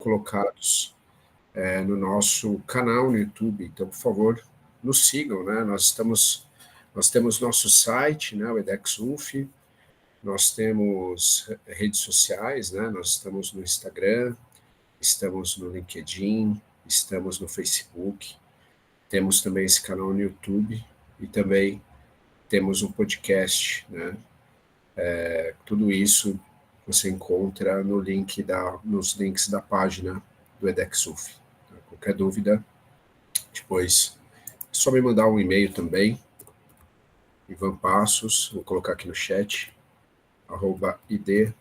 colocados no nosso canal no YouTube. Então, por favor, nos sigam, né? Nós temos nosso site, né, o EdexUF, nós temos redes sociais, né? Nós estamos no Instagram, estamos no LinkedIn, estamos no Facebook, temos também esse canal no YouTube e também temos um podcast, né? Tudo isso você encontra nos links da página do EdexUF. Qualquer dúvida, depois é só me mandar um e-mail também, Ivan Passos, vou colocar aqui no chat, @id.uf.br.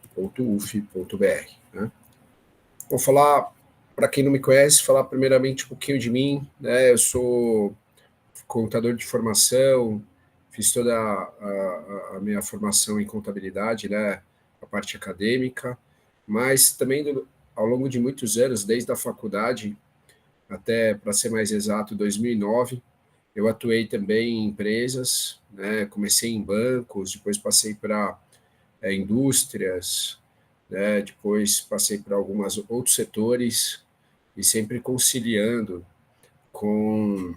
Né? Vou falar, para quem não me conhece, falar primeiramente um pouquinho de mim. Né? Eu sou contador de formação, fiz toda a minha formação em contabilidade, né? A parte acadêmica, mas também ao longo de muitos anos, desde a faculdade até, para ser mais exato, 2009, eu atuei também em empresas, né? Comecei em bancos, depois passei para indústrias, né? Depois passei para alguns outros setores e sempre conciliando com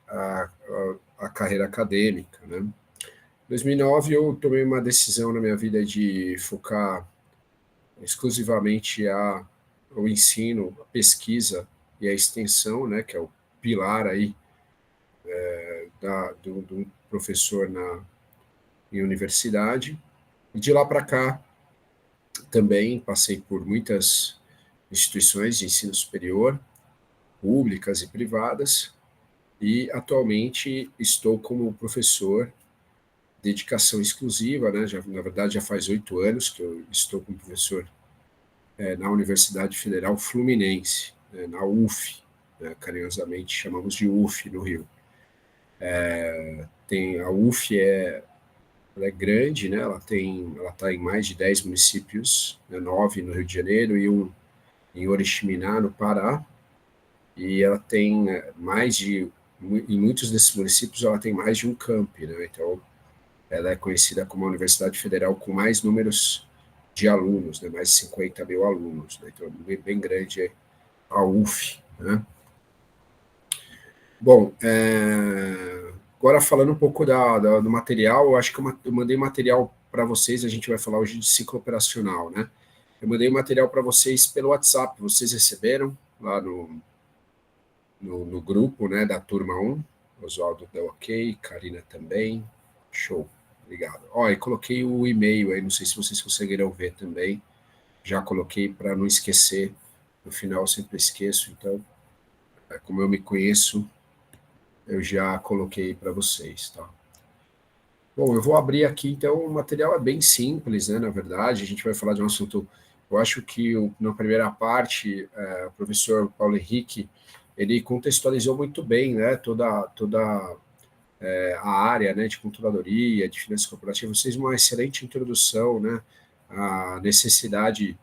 a carreira acadêmica, né? Em 2009 eu tomei uma decisão na minha vida de focar exclusivamente o ensino, a pesquisa e a extensão, né? Que é o pilar aí do professor em universidade. E de lá para cá também passei por muitas instituições de ensino superior, públicas e privadas, e atualmente estou como professor, dedicação exclusiva, né? Na verdade, já faz 8 anos que eu estou como professor na Universidade Federal Fluminense, né, na UF, né, carinhosamente chamamos de UF no Rio. A UF ela é grande, né? Ela está em mais de 10 municípios, né? 9 no Rio de Janeiro e um em Oriximiná, no Pará, e ela tem em muitos desses municípios ela tem mais de um campi, né? Então ela é conhecida como a Universidade Federal com mais números de alunos, né? Mais de 50 mil alunos, né? Então é bem grande a UF, né? Bom, agora falando um pouco do material, eu acho que eu mandei material para vocês, a gente vai falar hoje de ciclo operacional, né? Eu mandei o material para vocês pelo WhatsApp, vocês receberam lá no grupo, né, da turma 1, Oswaldo deu ok, Karina também, show, obrigado. Ó, e coloquei o e-mail aí, não sei se vocês conseguiram ver também, já coloquei para não esquecer, no final eu sempre esqueço, então, como eu me conheço, eu já coloquei para vocês, tá? Bom, eu vou abrir aqui, então, o material é bem simples, né, na verdade, a gente vai falar de um assunto, eu acho que na primeira parte, o professor Paulo Henrique, ele contextualizou muito bem, né, toda a área, né, de controladoria, de finanças corporativas, fez uma excelente introdução, né, à necessidade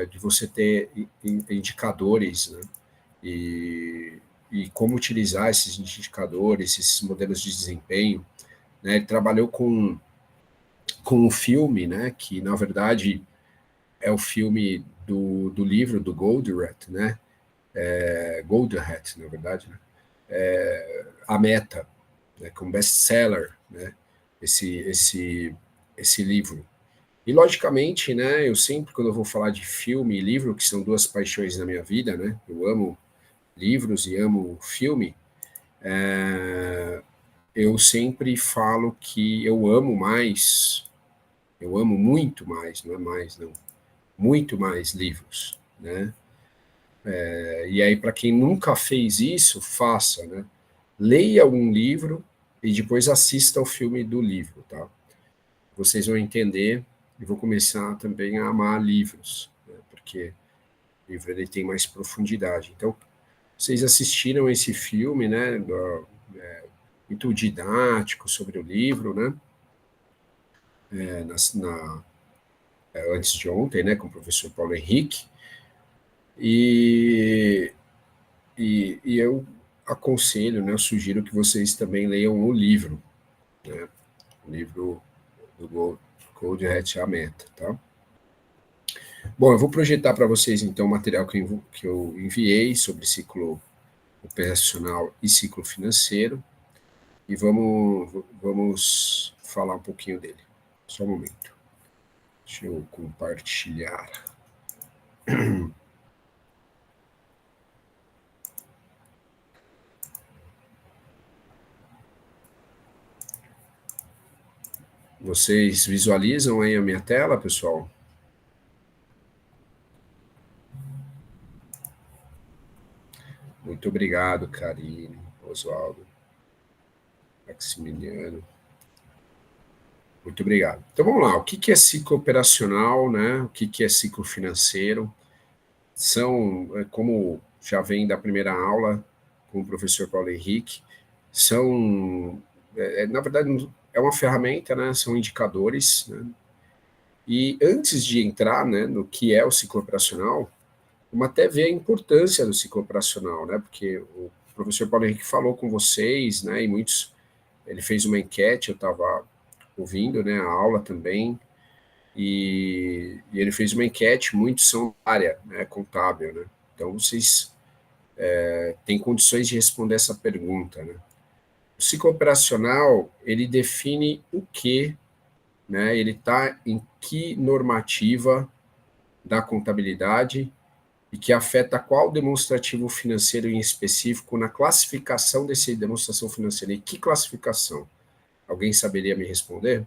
de você ter indicadores, né, e como utilizar esses indicadores, esses modelos de desempenho, né, ele trabalhou com o filme, né, que na verdade é o filme do livro do Goldratt, né, Goldratt, na verdade, né, A Meta, né, como best-seller, né, esse livro. E, logicamente, né, eu sempre, quando eu vou falar de filme e livro, que são duas paixões na minha vida, né, eu amo livros e amo filme, eu sempre falo que eu amo muito mais, não é mais, não, muito mais livros, né? E aí, para quem nunca fez isso, faça, né? Leia um livro e depois assista ao filme do livro, tá? Vocês vão entender e vou começar também a amar livros, né? Porque o livro ele tem mais profundidade. Então, vocês assistiram esse filme, né? Muito didático sobre o livro, né? É, antes de ontem, né? Com o professor Paulo Henrique. E eu aconselho, né? Eu sugiro que vocês também leiam o livro, né? O livro do Goldratt, A Meta, tá? Bom, eu vou projetar para vocês, então, o material que eu enviei sobre ciclo operacional e ciclo financeiro, e vamos falar um pouquinho dele. Só um momento. Deixa eu compartilhar. Vocês visualizam aí a minha tela, pessoal? Muito obrigado, Karine, Oswaldo, Maximiliano. Muito obrigado. Então vamos lá. O que é ciclo operacional, né? O que é ciclo financeiro? São, como já vem da primeira aula com o professor Paulo Henrique, são, na verdade, é uma ferramenta, né? São indicadores, né? E antes de entrar, né, no que é o ciclo operacional, vamos até ver a importância do ciclo operacional, né? Porque o professor Paulo Henrique falou com vocês, né? E muitos, ele fez uma enquete, eu estava ouvindo, né? A aula também, e ele fez uma enquete, muitos são da área, né? Contábil, né? Então vocês têm condições de responder essa pergunta, né? O ciclo operacional, ele define o que, né? Ele está em que normativa da contabilidade e que afeta qual demonstrativo financeiro em específico na classificação desse demonstração financeira. E que classificação? Alguém saberia me responder?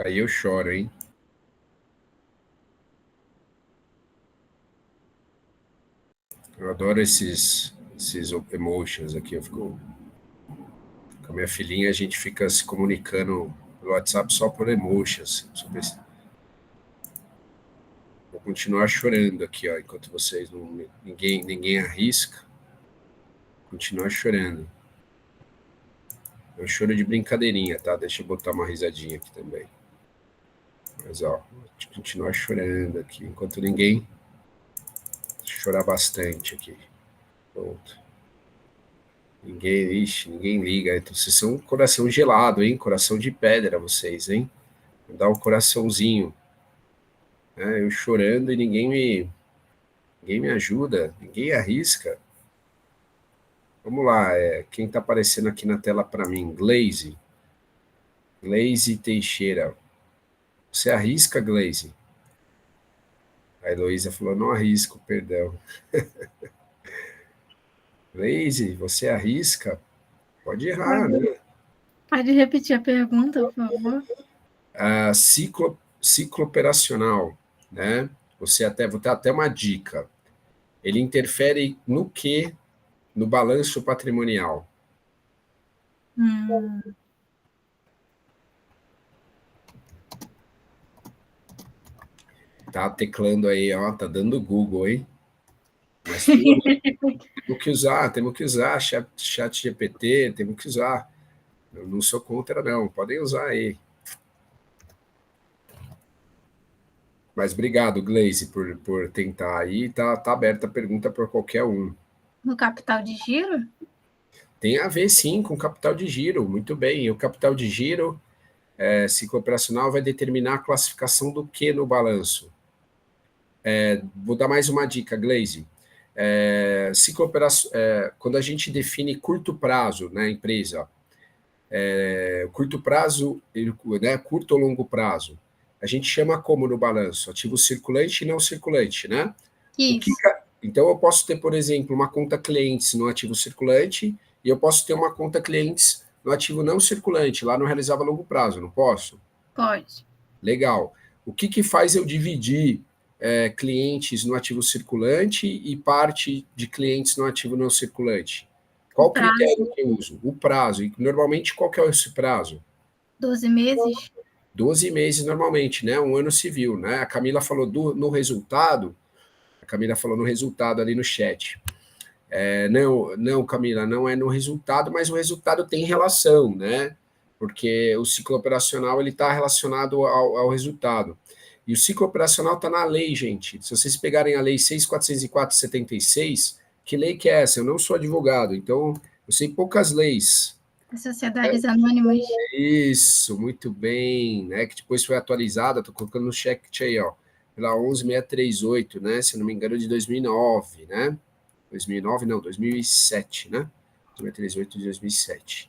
Aí eu choro, hein? Eu adoro esses emotions aqui. Eu fico com a minha filhinha, a gente fica se comunicando pelo WhatsApp só por emotions. Vou continuar chorando aqui, ó, enquanto vocês não. Ninguém arrisca. Continuar chorando. É um choro de brincadeirinha, tá? Deixa eu botar uma risadinha aqui também. Mas, ó, vou continuar chorando aqui, enquanto ninguém. Chorar bastante aqui. Pronto. Ninguém liga. Então, vocês são um coração gelado, hein? Coração de pedra, vocês, hein? Dá um coraçãozinho. Né? Eu chorando e ninguém me ajuda, ninguém arrisca. Vamos lá, quem está aparecendo aqui na tela para mim? Glaze Teixeira. Você arrisca, Glaze? A Heloísa falou, não arrisco, perdão. Glaze, você arrisca? Pode errar, Pode, né? pode repetir a pergunta, por favor? Ciclo operacional, né? Vou dar até uma dica. Ele interfere no que? No balanço patrimonial. Hum, Tá teclando aí, ó, tá dando Google, hein? Mas temos que usar chat GPT, temos que usar. Eu não sou contra, não. Podem usar aí. Mas obrigado, Glaze, por tentar aí. Tá aberta a pergunta para qualquer um. no capital de giro? Tem a ver, sim, com capital de giro. Muito bem. E o capital de giro, ciclo operacional, vai determinar a classificação do que no balanço. Vou dar mais uma dica, Glaze. Quando a gente define curto prazo na empresa, curto prazo, né, curto ou longo prazo, a gente chama como no balanço? Ativo circulante e não circulante, né? Isso, Então, eu posso ter, por exemplo, uma conta clientes no ativo circulante e eu posso ter uma conta clientes no ativo não circulante, lá no realizava a longo prazo, não posso? pode. Legal. O que faz eu dividir clientes no ativo circulante e parte de clientes no ativo não circulante? O Qual critério prazo, que eu uso? O prazo. E normalmente, qual que é esse prazo? 12 meses? 12 meses normalmente, né? Um ano civil, né? A Camila falou no resultado, a Camila falou no resultado ali no chat. Não, Camila, não é no resultado, mas o resultado tem relação, né? porque o ciclo operacional ele está relacionado ao resultado. E o ciclo operacional está na lei, gente. Se vocês pegarem a lei 6.404/76, que lei que é essa? Eu não sou advogado, então eu sei poucas leis. As sociedades anônimas. Isso, muito bem, né? Que depois foi atualizada, estou colocando no chat aí, ó, pela 11638, né? Se eu não me engano, de 2009, né? 2009, não, 2007, né? 11638 de 2007,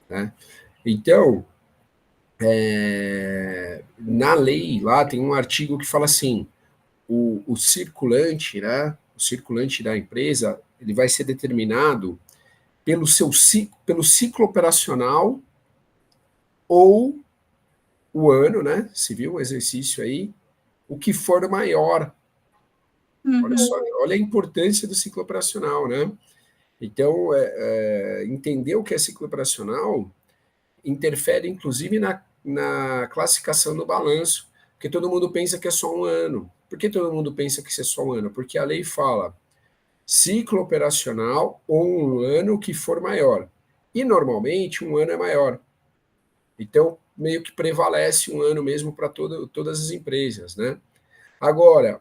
né? Então, na lei lá tem um artigo que fala assim, o circulante, né? O circulante da empresa, ele vai ser determinado pelo ciclo operacional ou o ano, né? Se viu um exercício aí, o que for maior. Olha só, olha a importância do ciclo operacional, né? Então, entender o que é ciclo operacional interfere, inclusive, na classificação do balanço, porque todo mundo pensa que é só um ano. Por que todo mundo pensa que isso é só um ano? Porque a lei fala ciclo operacional ou um ano que for maior. E, normalmente, um ano é maior. Então, meio que prevalece um ano mesmo para todas as empresas, né? Agora,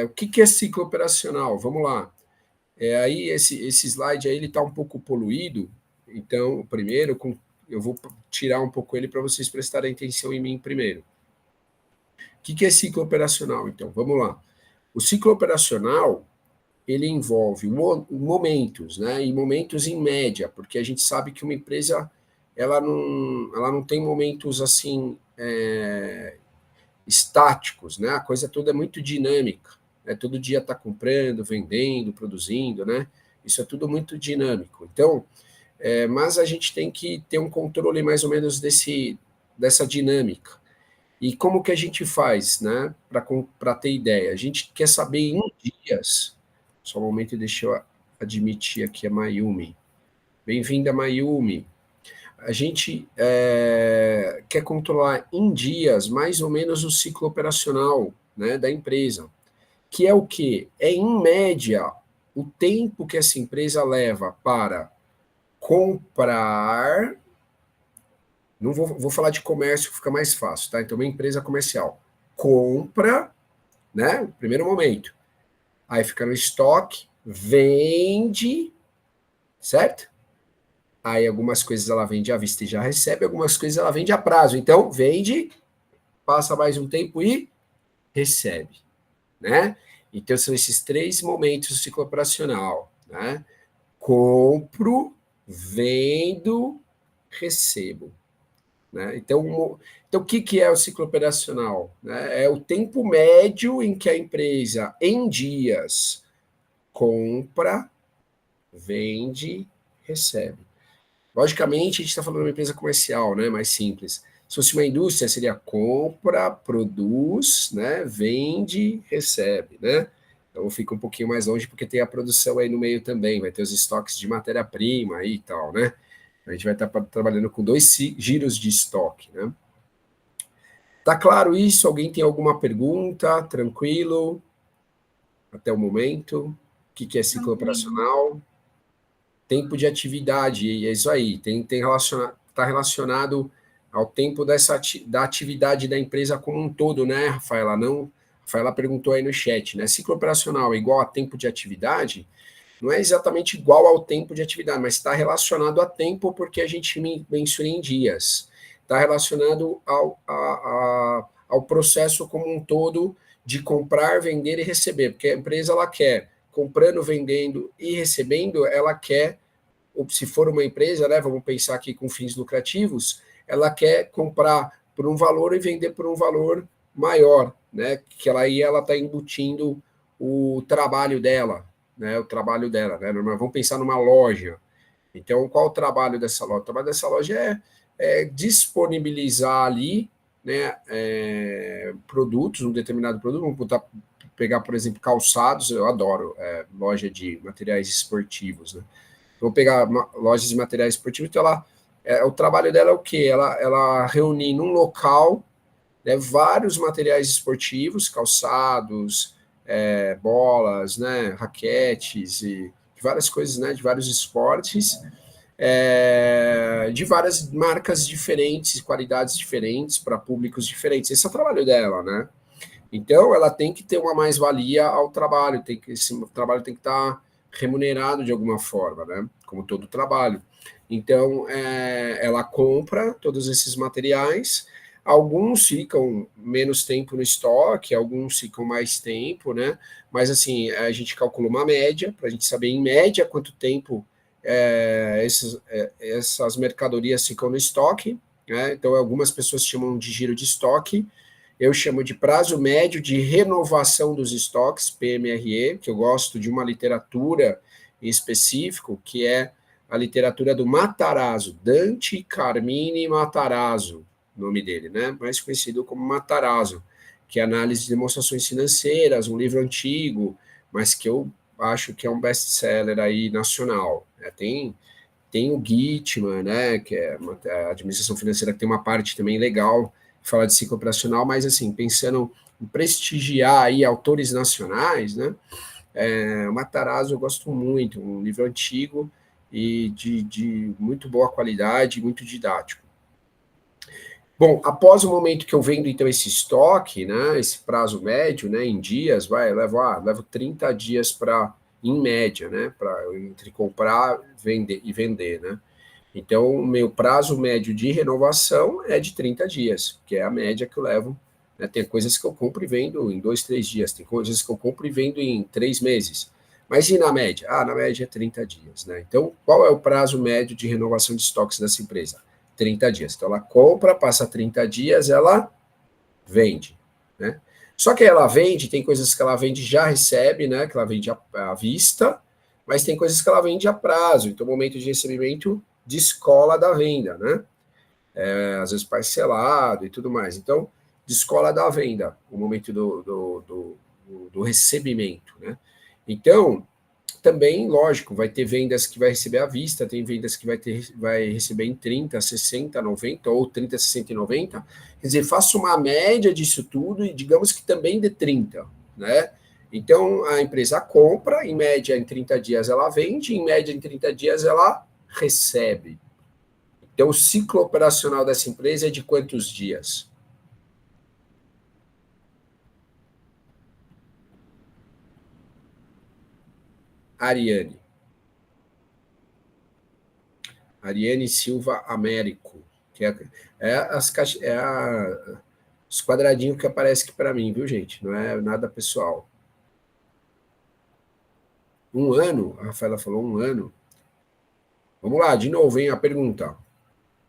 o que é ciclo operacional? Vamos lá. Aí esse slide aí ele está um pouco poluído, então primeiro eu vou tirar um pouco ele para vocês prestarem atenção em mim primeiro. O que é ciclo operacional? Então, vamos lá. O ciclo operacional ele envolve momentos, né? E momentos em média, porque a gente sabe que uma empresa ela não tem momentos assim estáticos, né? A coisa toda é muito dinâmica, né? Todo dia está comprando, vendendo, produzindo, né? Isso é tudo muito dinâmico. Então, mas a gente tem que ter um controle mais ou menos dessa dinâmica. E como que a gente faz, né? Para ter ideia, a gente quer saber em dias. Só um momento, deixa eu admitir aqui a Mayumi. Bem-vinda, Mayumi. A gente quer controlar em dias mais ou menos o ciclo operacional, né, da empresa, que é o quê? É, em média, o tempo que essa empresa leva para comprar. Não vou falar de comércio, fica mais fácil, tá? Então, uma empresa comercial compra, né? Primeiro momento. Aí fica no estoque, vende, certo? Aí algumas coisas ela vende à vista e já recebe, algumas coisas ela vende a prazo. Então, vende, passa mais um tempo e recebe, né? Então, são esses três momentos do ciclo operacional, né? Compro, vendo, recebo. Né? Então, o que é o ciclo operacional? Né? É o tempo médio em que a empresa, em dias, compra, vende, recebe. Logicamente, a gente está falando de uma empresa comercial, né? Mais simples. Se fosse uma indústria, seria compra, produz, né? Vende, recebe, né? Então fica um pouquinho mais longe porque tem a produção aí no meio também, vai ter os estoques de matéria-prima aí e tal, né? A gente vai estar trabalhando com dois giros de estoque, né? Tá claro isso? Alguém tem alguma pergunta? Tranquilo? Até o momento? O que é ciclo operacional? Tempo de atividade, é isso aí. Está relacionado ao tempo da atividade da empresa como um todo, né, Rafaela? Não, Rafaela perguntou aí no chat, né? Ciclo operacional é igual a tempo de atividade? Não é exatamente igual ao tempo de atividade, mas está relacionado a tempo porque a gente mensura em dias. Está relacionado ao processo como um todo de comprar, vender e receber, porque a empresa ela quer, comprando, vendendo e recebendo, ela quer, ou se for uma empresa, né, vamos pensar aqui com fins lucrativos, ela quer comprar por um valor e vender por um valor maior, né, que ela está embutindo o trabalho dela, né? O trabalho dela, né? Mas vamos pensar numa loja. Então, qual o trabalho dessa loja? O trabalho dessa loja é disponibilizar ali, né, produtos, um determinado produto. Vamos pegar, por exemplo, calçados. Eu adoro loja de materiais esportivos, né? Vou pegar lojas de materiais esportivos. Então, o trabalho dela é o quê? Ela reunir num local, né, vários materiais esportivos, calçados, bolas, né, raquetes e várias coisas, né, de vários esportes, de várias marcas diferentes, qualidades diferentes, para públicos diferentes. Esse é o trabalho dela, né? Então, ela tem que ter uma mais-valia ao trabalho, esse trabalho tem que estar remunerado de alguma forma, né? Como todo trabalho. Então, ela compra todos esses materiais, alguns ficam menos tempo no estoque, alguns ficam mais tempo, né? Mas, assim, a gente calcula uma média, para a gente saber, em média, quanto tempo essas mercadorias ficam no estoque, né? Então, algumas pessoas chamam de giro de estoque, eu chamo de prazo médio de renovação dos estoques, PMRE, que eu gosto de uma literatura em específico, que é a literatura do Matarazzo, Dante Carmine Matarazzo, nome dele, né? Mais conhecido como Matarazzo, que é análise de demonstrações financeiras, um livro antigo, mas que eu acho que é um best-seller aí nacional. Tem o Gitman, né, que é a administração financeira, que tem uma parte também legal, fala de ciclo operacional, mas assim, pensando em prestigiar aí autores nacionais, né, o Matarazzo eu gosto muito, um livro antigo e de muito boa qualidade, muito didático. Bom, após o momento que eu vendo, então, esse estoque, né, esse prazo médio, né, em dias, levo 30 dias para, em média, né, para entre comprar e vender, né. Então, o meu prazo médio de renovação é de 30 dias, que é a média que eu levo, né. Tem coisas que eu compro e vendo em 2, 3 dias, tem coisas que eu compro e vendo em 3 meses. Mas e na média? Na média é 30 dias, né. Então, qual é o prazo médio de renovação de estoques dessa empresa? 30 dias. Então, ela compra, passa 30 dias, ela vende, né? Só que ela vende, tem coisas que ela vende e já recebe, né? Que ela vende à vista, mas tem coisas que ela vende a prazo. Então, o momento de recebimento descola da venda, né? Às vezes parcelado e tudo mais. Então, descola da venda, o momento do recebimento, né? Então, também, lógico, vai ter vendas que vai receber à vista, tem vendas que vai receber em 30, 60, 90, ou 30, 60 e 90. Quer dizer, faça uma média disso tudo e digamos que também dê 30, né? Então, a empresa compra, em média, em 30 dias ela vende, em média, em 30 dias ela recebe. Então, o ciclo operacional dessa empresa é de quantos dias? Ariane. Ariane Silva Américo, que os quadradinhos que aparecem aqui para mim, viu, gente? Não é nada pessoal. Um ano, a Rafaela falou 1 ano. Vamos lá, de novo, hein, a pergunta.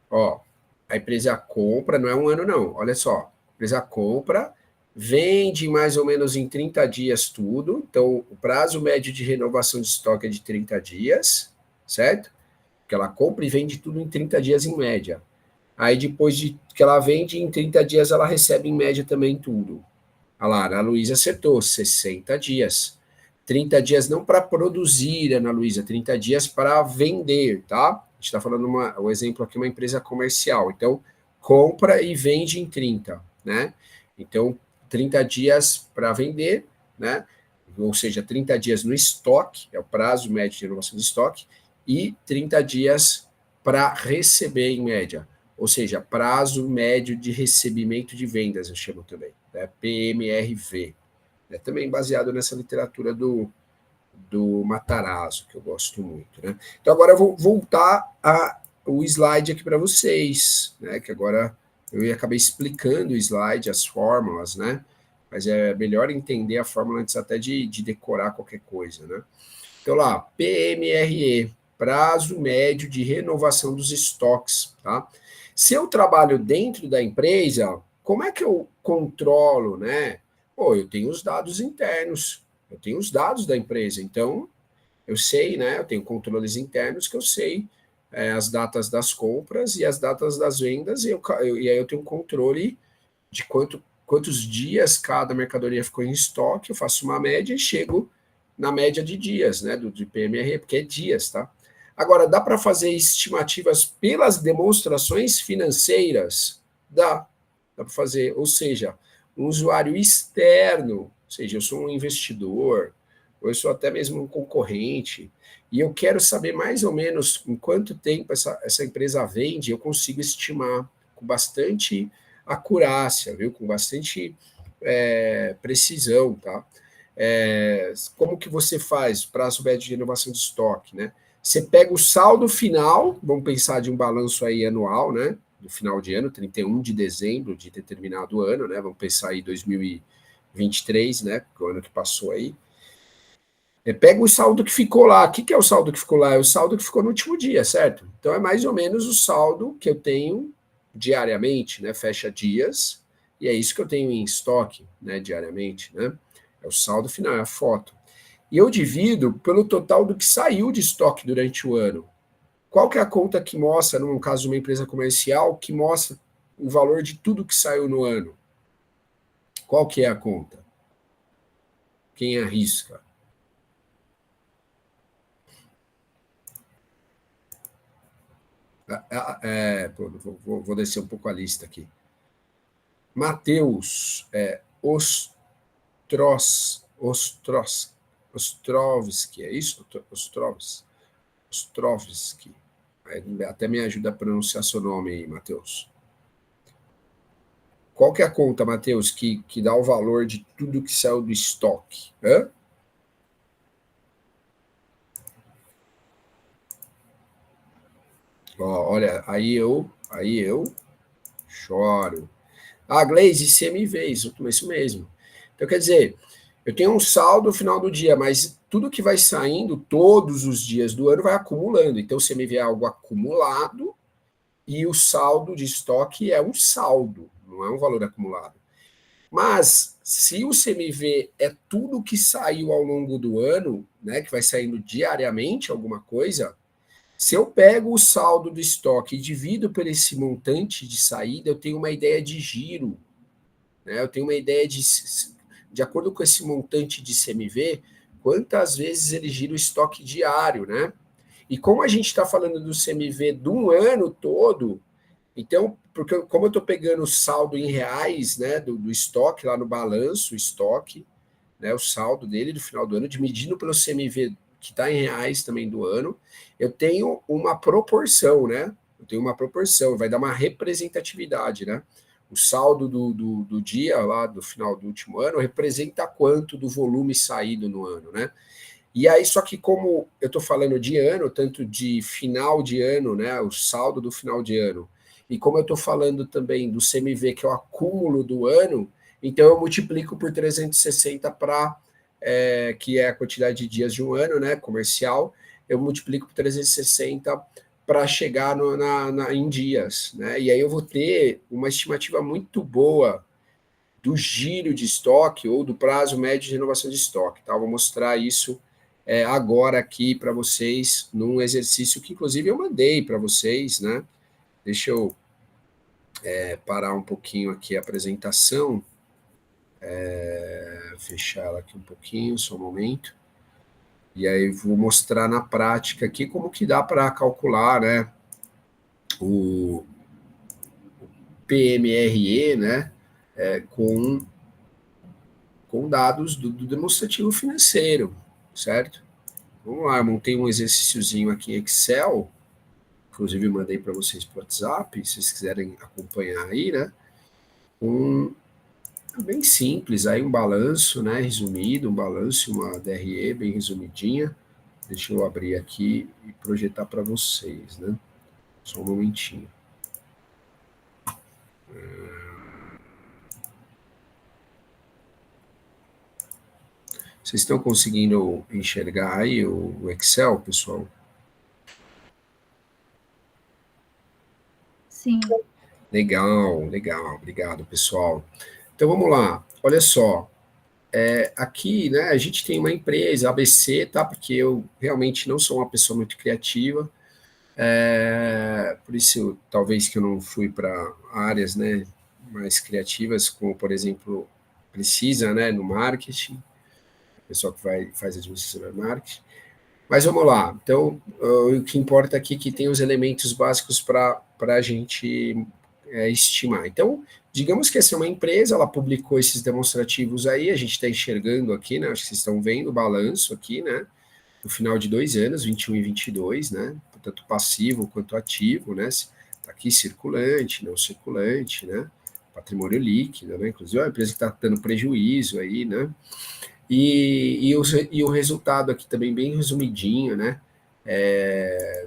Ó, a empresa compra, não é 1 ano, não. Olha só, a empresa compra, vende mais ou menos em 30 dias tudo. Então, o prazo médio de renovação de estoque é de 30 dias, certo? Porque ela compra e vende tudo em 30 dias em média. Aí depois de que ela vende, em 30 dias ela recebe em média também tudo. Olha lá, a Ana Luísa acertou, 60 dias. 30 dias não para produzir, Ana Luísa, 30 dias para vender, tá? A gente está falando o exemplo aqui, uma empresa comercial. Então, compra e vende em 30, né? Então, 30 dias para vender, né? Ou seja, 30 dias no estoque, é o prazo médio de renovação de estoque, e 30 dias para receber em média, ou seja, prazo médio de recebimento de vendas, eu chamo também, né? PMRV. É também baseado nessa literatura do Matarazzo, que eu gosto muito, né? Então, agora eu vou voltar o slide aqui para vocês, né? Que agora eu acabei explicando o slide, as fórmulas, né? Mas é melhor entender a fórmula antes até de decorar qualquer coisa, né? Então, lá, PMRE, prazo médio de renovação dos estoques, tá? Se eu trabalho dentro da empresa, como é que eu controlo, né? Pô, eu tenho os dados internos, eu tenho os dados da empresa, então eu sei, né? Eu tenho controles internos que eu sei as datas das compras e as datas das vendas, e aí eu tenho um controle de quantos dias cada mercadoria ficou em estoque, eu faço uma média e chego na média de dias, né, de PMR, porque é dias, tá? Agora, dá para fazer estimativas pelas demonstrações financeiras? Dá para fazer, ou seja, um usuário externo, ou seja, eu sou um investidor, ou eu sou até mesmo um concorrente, e eu quero saber mais ou menos em quanto tempo essa empresa vende, eu consigo estimar com bastante acurácia, viu? Com bastante precisão, tá? Como que você faz prazo médio de renovação de estoque, né? Você pega o saldo final, vamos pensar de um balanço aí anual, né? Do final de ano, 31 de dezembro de determinado ano, né? Vamos pensar aí 2023, né? O ano que passou aí. Pega o saldo que ficou lá. O que é o saldo que ficou lá? É o saldo que ficou no último dia, certo? Então é mais ou menos o saldo que eu tenho diariamente, né? Fecha dias, e é isso que eu tenho em estoque, né? Diariamente, né? É o saldo final, é a foto. E eu divido pelo total do que saiu de estoque durante o ano. Qual que é a conta que mostra, no caso de uma empresa comercial, que mostra o valor de tudo que saiu no ano? Qual que é a conta? Quem arrisca? Vou descer um pouco a lista aqui. Matheus Ostrovski, é isso? Ostrovski. Até me ajuda a pronunciar seu nome aí, Matheus. Qual que é a conta, Matheus, que dá o valor de tudo que saiu do estoque? Hã? Olha, aí eu choro. Glaze, CMV, isso mesmo. Então, quer dizer, eu tenho um saldo no final do dia, mas tudo que vai saindo todos os dias do ano vai acumulando. Então, o CMV é algo acumulado e o saldo de estoque é um saldo, não é um valor acumulado. Mas, se o CMV é tudo que saiu ao longo do ano, né, que vai saindo diariamente alguma coisa, se eu pego o saldo do estoque e divido por esse montante de saída, eu tenho uma ideia de giro, né? Eu tenho uma ideia de acordo com esse montante de CMV, quantas vezes ele gira o estoque diário, né? E como a gente está falando do CMV de um ano todo, então, porque como eu estou pegando o saldo em reais, né, do estoque lá no balanço, o estoque, né, o saldo dele do final do ano, dividindo pelo CMV que está em reais também do ano, eu tenho uma proporção, né? Eu tenho uma proporção, vai dar uma representatividade, né? O saldo do dia lá do final do último ano representa quanto do volume saído no ano, né? E aí, só que como eu estou falando de ano, tanto de final de ano, né? O saldo do final de ano, e como eu estou falando também do CMV, que é o acúmulo do ano, então eu multiplico por 360 para, que é a quantidade de dias de um ano, né? Comercial, eu multiplico por 360 para chegar em dias, né? E aí eu vou ter uma estimativa muito boa do giro de estoque ou do prazo médio de renovação de estoque, tá? Eu vou mostrar isso agora aqui para vocês num exercício que inclusive eu mandei para vocês, né? Deixa eu parar um pouquinho aqui a apresentação, fechar ela aqui um pouquinho, só um momento. E aí vou mostrar na prática aqui como que dá para calcular, né? O PMRE, né? Com dados do demonstrativo financeiro, certo? Vamos lá, eu montei um exercíciozinho aqui em Excel, inclusive mandei para vocês por WhatsApp, se vocês quiserem acompanhar aí, né? Bem simples, aí um balanço, né? Resumido, um balanço, uma DRE bem resumidinha. Deixa eu abrir aqui e projetar para vocês, né? Só um momentinho. Vocês estão conseguindo enxergar aí o Excel, pessoal? Sim. Legal, obrigado, pessoal. Então vamos lá, olha só, aqui, né, a gente tem uma empresa, ABC, tá, porque eu realmente não sou uma pessoa muito criativa, por isso talvez que eu não fui para áreas, né, mais criativas, como por exemplo, precisa, né, no marketing, pessoal que faz administração de marketing. Mas vamos lá. Então, o que importa aqui é que tem os elementos básicos para a gente estimar. Então, digamos que essa é uma empresa, ela publicou esses demonstrativos aí, a gente está enxergando aqui, né? Acho que vocês estão vendo o balanço aqui, né? No final de 2 anos, 21 e 22, né? Tanto passivo quanto ativo, né? Está aqui circulante, não circulante, né? Patrimônio líquido, né? Inclusive, é uma empresa que está dando prejuízo aí, né? E o resultado aqui também bem resumidinho, né?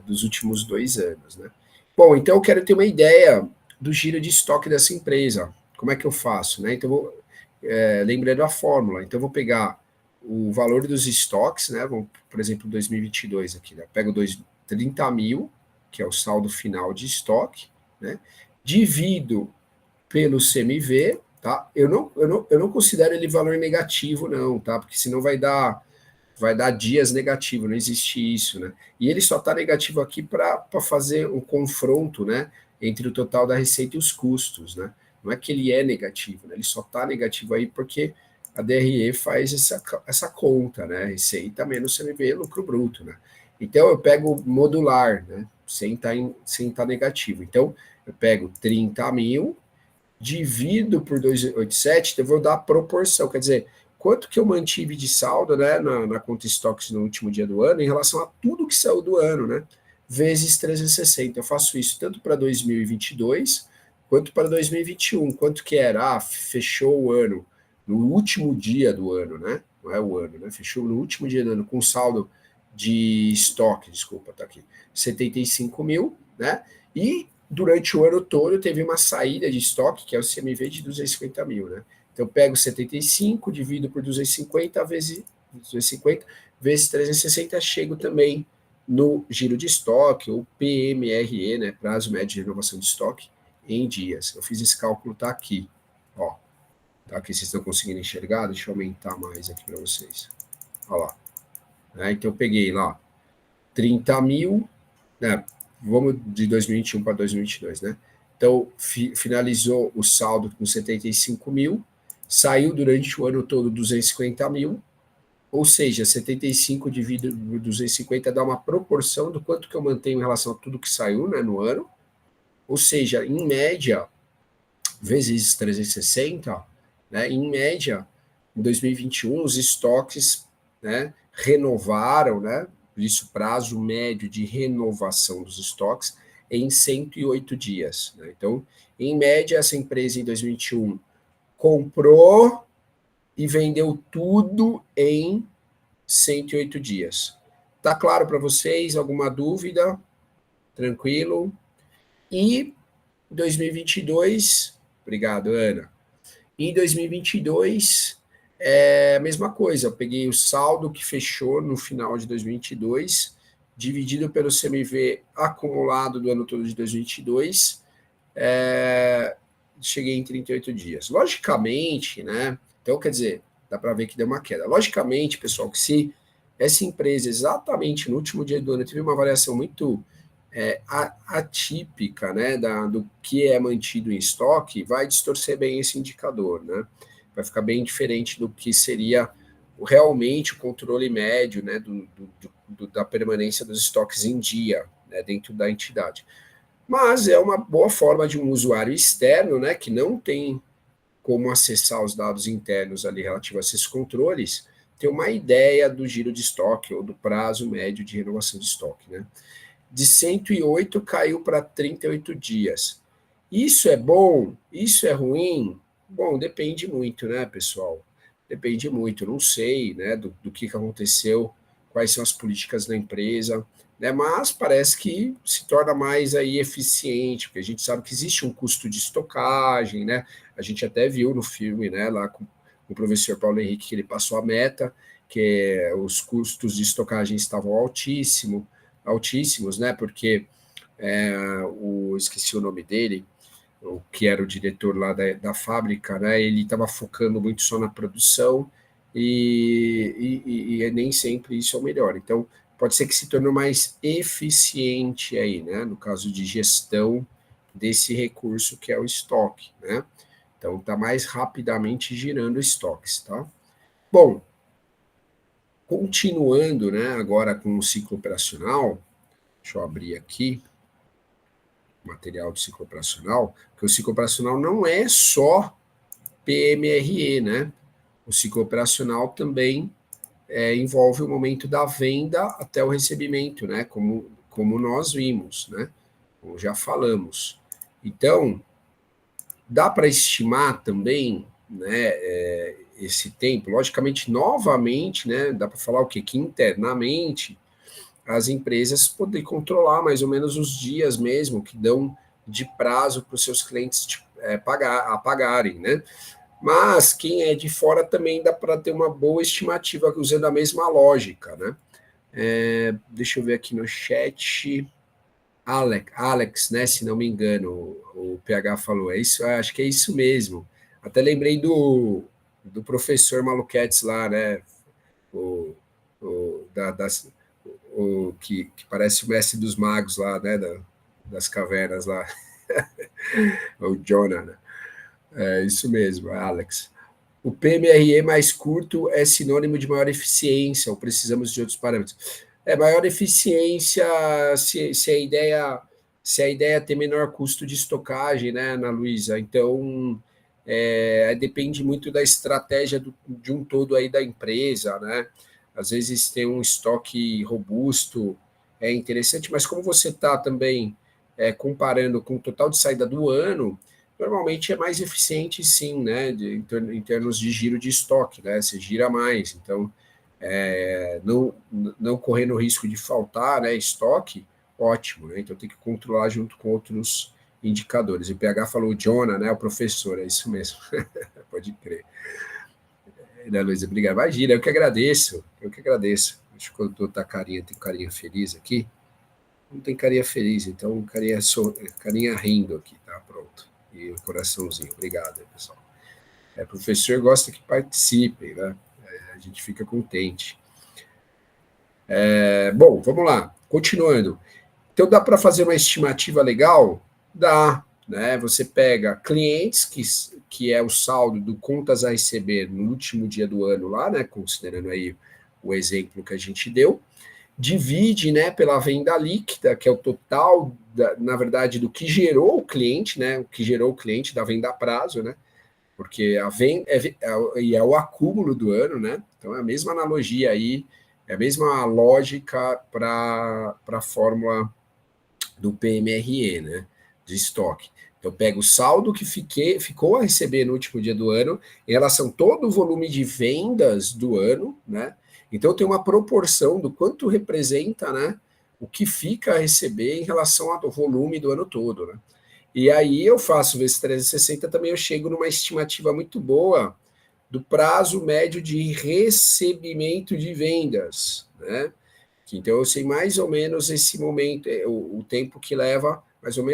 Dos últimos 2 anos, né? Bom, então eu quero ter uma ideia do giro de estoque dessa empresa. Como é que eu faço, né? Então, lembrando a fórmula. Então, eu vou pegar o valor dos estoques, né? Vamos, por exemplo, 2022 aqui, né? Pego 30 mil, que é o saldo final de estoque, né? Divido pelo CMV, tá? Eu não considero ele valor negativo, não, tá? Porque senão vai dar dias negativo, não existe isso, né? E ele só está negativo aqui para fazer um confronto, né, entre o total da receita e os custos, né? Não é que ele é negativo, né? Ele só está negativo aí porque a DRE faz essa conta, né? Receita menos CMV, lucro bruto, né? Então eu pego modular, né? Sem tá negativo. Então eu pego 30 mil, divido por 287, então eu vou dar a proporção, quer dizer, quanto que eu mantive de saldo, né, na conta estoques no último dia do ano, em relação a tudo que saiu do ano, né, vezes 360. Eu faço isso tanto para 2022, quanto para 2021. Quanto que era? Fechou o ano no último dia do ano, né, não é o ano, né, fechou no último dia do ano, com saldo de estoque, desculpa, tá aqui, 75 mil, né, e durante o ano todo teve uma saída de estoque, que é o CMV de 250 mil, né? Então eu pego 75, divido por 250 vezes 250 vezes 360, chego também no giro de estoque, ou PMRE, né? Prazo médio de renovação de estoque, em dias. Eu fiz esse cálculo, tá aqui, ó. Tá aqui, vocês estão conseguindo enxergar? Deixa eu aumentar mais aqui para vocês. Olha lá. Né? Então eu peguei lá 30 mil, né? Vamos de 2021 para 2022, né? Então, finalizou o saldo com 75 mil, saiu durante o ano todo 250 mil, ou seja, 75 dividido por 250 dá uma proporção do quanto que eu mantenho em relação a tudo que saiu, né, no ano, ou seja, em média, vezes 360, né, em média, em 2021, os estoques, né, renovaram, né, isso prazo médio de renovação dos estoques, em 108 dias. Né? Então, em média, essa empresa em 2021 comprou e vendeu tudo em 108 dias. Tá claro para vocês? Alguma dúvida? Tranquilo? E 2022, obrigado, Ana. Em 2022, a mesma coisa. Eu peguei o saldo que fechou no final de 2022, dividido pelo CMV acumulado do ano todo de 2022, cheguei em 38 dias. Logicamente, né? Então, quer dizer, dá para ver que deu uma queda. Logicamente, pessoal, que se essa empresa, exatamente no último dia do ano, teve uma variação muito atípica, né, do que é mantido em estoque, vai distorcer bem esse indicador, né? Vai ficar bem diferente do que seria realmente o controle médio, né, da permanência dos estoques em dia, né, dentro da entidade. Mas é uma boa forma de um usuário externo, né, que não tem como acessar os dados internos ali relativos a esses controles, ter uma ideia do giro de estoque ou do prazo médio de renovação de estoque, né? De 108 caiu para 38 dias. Isso é bom? Isso é ruim? Bom, depende muito, né, pessoal? Depende muito. Não sei, né, do que aconteceu, quais são as políticas da empresa, né? Mas parece que se torna mais aí eficiente, porque a gente sabe que existe um custo de estocagem, né? A gente até viu no filme, né, lá com o professor Paulo Henrique, que ele passou a meta, que os custos de estocagem estavam altíssimos, né? Porque esqueci o nome dele, o que era o diretor lá da fábrica, né? Ele estava focando muito só na produção e nem sempre isso é o melhor. Então, pode ser que se torne mais eficiente aí, né? No caso de gestão desse recurso que é o estoque, né? Então, está mais rapidamente girando estoques, tá? Bom, continuando, né? Agora com o ciclo operacional, deixa eu abrir aqui material de ciclo operacional, que o ciclo operacional não é só PMRE, né? O ciclo operacional também envolve o momento da venda até o recebimento, né? Como nós vimos, né? Como já falamos. Então, dá para estimar também, né, esse tempo. Logicamente, novamente, né? Dá para falar o quê? Que internamente as empresas podem controlar mais ou menos os dias mesmo que dão de prazo para os seus clientes pagarem, né? Mas quem é de fora também dá para ter uma boa estimativa usando a mesma lógica, né? Deixa eu ver aqui no chat. Alex, né? Se não me engano, o PH falou, é isso, acho que é isso mesmo. Até lembrei do professor Maluquetes lá, né? O, que parece o mestre dos magos lá, né? Das cavernas lá. O Jonah, né? É isso mesmo, Alex. O PMRE mais curto é sinônimo de maior eficiência, ou precisamos de outros parâmetros? Maior eficiência se a ideia é ter menor custo de estocagem, né, Ana Luísa? Então, depende muito da estratégia de um todo aí da empresa, né? Às vezes ter um estoque robusto é interessante, mas como você está também comparando com o total de saída do ano, normalmente é mais eficiente, sim, né, em termos de giro de estoque, né, você gira mais, então, não correndo o risco de faltar, né, estoque, ótimo, né, então tem que controlar junto com outros indicadores. O PH falou, Jonah, né, o professor, é isso mesmo, pode crer. Né, Luísa, obrigado. Imagina, eu que agradeço. Deixa eu botar carinha, tem carinha feliz aqui. Não tem carinha feliz, então carinha rindo aqui, tá? Pronto. E o coraçãozinho. Obrigado, pessoal. Professor gosta que participem, né? A gente fica contente. Bom, vamos lá. Continuando. Então, dá para fazer uma estimativa legal? Dá. Né? Você pega clientes, que é o saldo do contas a receber no último dia do ano lá, né? Considerando aí o exemplo que a gente deu, divide, né, pela venda líquida, que é o total, na verdade, do que gerou o cliente, né? O que gerou o cliente da venda a prazo, né? Porque a venda é o acúmulo do ano, né? Então é a mesma analogia aí, é a mesma lógica para a fórmula do PMRE, né? De estoque. Então, pega o saldo que ficou a receber no último dia do ano, em relação a todo o volume de vendas do ano, né? Então, tem uma proporção do quanto representa, né? O que fica a receber em relação ao volume do ano todo, né? E aí eu faço vezes 360, também eu chego numa estimativa muito boa do prazo médio de recebimento de vendas, né? Então eu sei mais ou menos esse momento, o tempo que leva, mais ou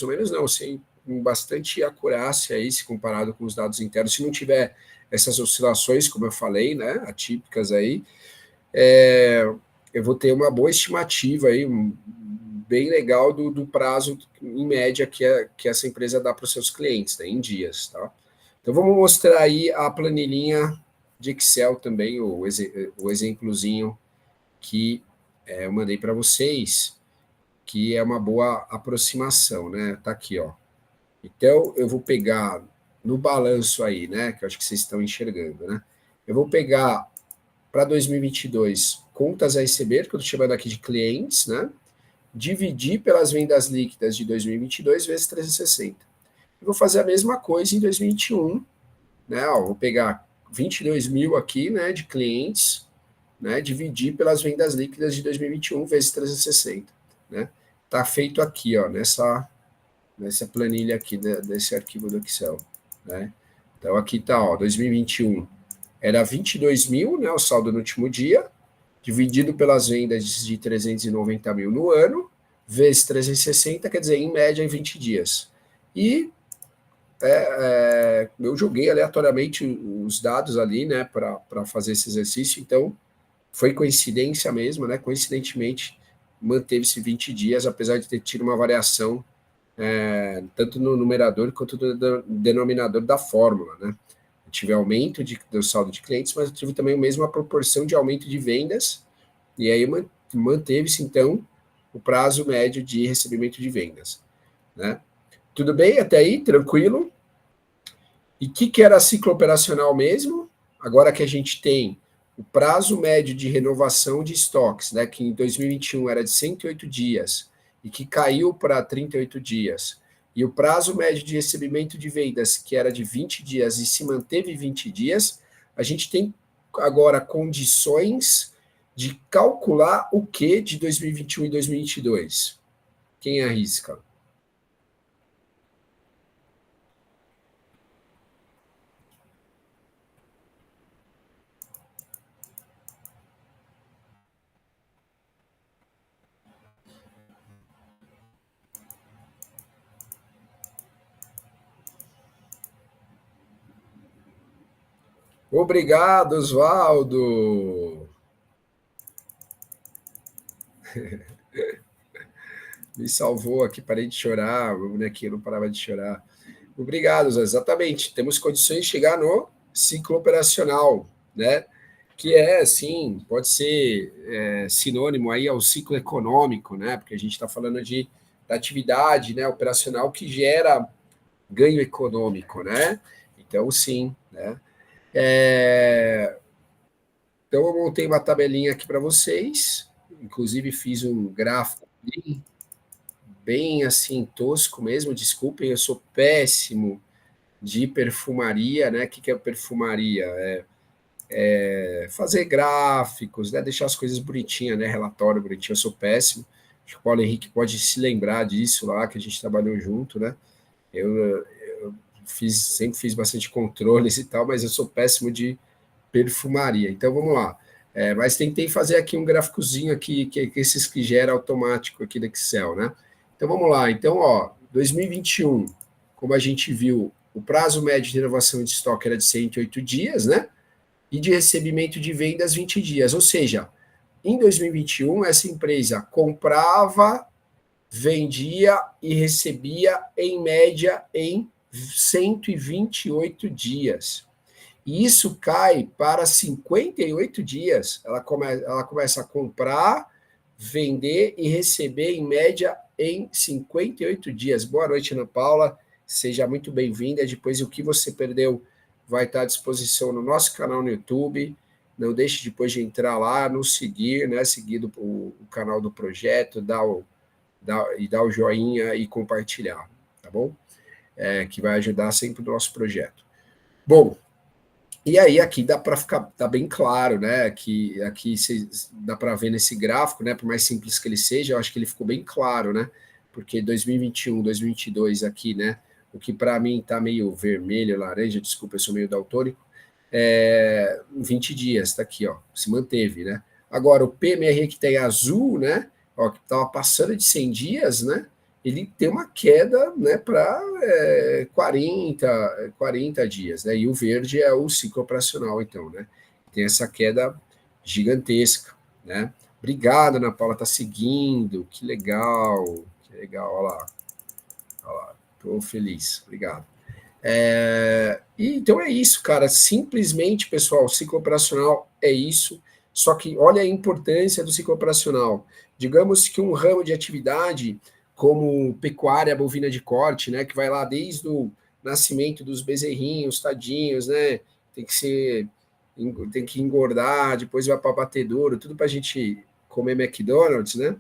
menos não, sei com bastante acurácia aí, se comparado com os dados internos, se não tiver essas oscilações, como eu falei, né, atípicas aí, eu vou ter uma boa estimativa aí, bem legal do prazo, em média, que essa empresa dá para os seus clientes, né, em dias, tá? Então vamos mostrar aí a planilhinha de Excel também, o exemplozinho que eu mandei para vocês, que é uma boa aproximação, né? Tá aqui, ó. Então, eu vou pegar no balanço aí, né? Que eu acho que vocês estão enxergando, né? Eu vou pegar para 2022 contas a receber, que eu estou chamando aqui de clientes, né? Dividir pelas vendas líquidas de 2022 vezes 360. Eu vou fazer a mesma coisa em 2021, né? Ó, vou pegar 22 mil aqui, né? De clientes, né, dividir pelas vendas líquidas de 2021 vezes 360, né? Tá feito aqui, ó, nessa planilha aqui desse arquivo do Excel, né? Então aqui tá, ó, 2021 era 22 mil, né, o saldo no último dia, dividido pelas vendas de 390 mil no ano, vezes 360, quer dizer, em média em 20 dias. E eu joguei aleatoriamente os dados ali, né, para fazer esse exercício, então foi coincidência mesmo, né? Coincidentemente, manteve-se 20 dias, apesar de ter tido uma variação tanto no numerador quanto no denominador da fórmula, né? Eu tive aumento do saldo de clientes, mas eu tive também a mesma proporção de aumento de vendas, e aí manteve-se, então, o prazo médio de recebimento de vendas. né? Tudo bem até aí? Tranquilo? E o que era ciclo operacional mesmo? Agora que a gente tem o prazo médio de renovação de estoques, né, que em 2021 era de 108 dias e que caiu para 38 dias, e o prazo médio de recebimento de vendas, que era de 20 dias e se manteve 20 dias, a gente tem agora condições de calcular o que de 2021 e 2022. Quem arrisca? Obrigado, Oswaldo. Me salvou aqui, parei de chorar, o bonequinho não parava de chorar. Obrigado, Zé. Exatamente. Temos condições de chegar no ciclo operacional, né? Que é, assim, pode ser sinônimo aí ao ciclo econômico, né? Porque a gente está falando da atividade, né, operacional que gera ganho econômico, né? Então, sim, né? Então, eu montei uma tabelinha aqui para vocês, inclusive fiz um gráfico bem assim tosco mesmo, desculpem, eu sou péssimo de perfumaria, né? O que é perfumaria? Fazer gráficos, né? Deixar as coisas bonitinhas, né? Relatório bonitinho, eu sou péssimo. Acho que o Paulo Henrique pode se lembrar disso lá, que a gente trabalhou junto, né? Eu sempre fiz bastante controles e tal, mas eu sou péssimo de perfumaria. Então vamos lá. Mas tentei fazer aqui um gráficozinho aqui, que esses que gera automático aqui do Excel, né? Então vamos lá. Então, ó, 2021, como a gente viu, o prazo médio de renovação de estoque era de 108 dias, né? E de recebimento de vendas 20 dias. Ou seja, em 2021, essa empresa comprava, vendia e recebia em média em 128 dias. E isso cai para 58 dias. Ela começa a comprar, vender e receber em média em 58 dias. Boa noite, Ana Paula. Seja muito bem-vinda. Depois, o que você perdeu vai estar à disposição no nosso canal no YouTube. Não deixe depois de entrar lá, nos seguir, né? Seguir o canal do projeto, dar o joinha e compartilhar, tá bom? Que vai ajudar sempre o nosso projeto. Bom, e aí aqui dá para ficar tá bem claro, né? Que aqui dá para ver nesse gráfico, né? Por mais simples que ele seja, eu acho que ele ficou bem claro, né? Porque 2021, 2022 aqui, né? O que para mim tá meio vermelho, laranja, desculpa, eu sou meio daltônico, 20 dias, tá aqui, ó, se manteve, né? Agora o PMR que tem azul, né? Ó, que estava passando de 100 dias, né? Ele tem uma queda, né, para 40 dias, né? E o verde é o ciclo operacional, então, né? Tem essa queda gigantesca, né? Obrigado, Ana Paula, tá seguindo, que legal, olha lá, tô feliz, obrigado. Então é isso, cara. Simplesmente, pessoal, o ciclo operacional é isso. Só que olha a importância do ciclo operacional. Digamos que um ramo de atividade, como pecuária bovina de corte, né, que vai lá desde o nascimento dos bezerrinhos, tadinhos, né, tem que ser, tem que engordar, depois vai para batedouro, tudo para a gente comer McDonald's, né?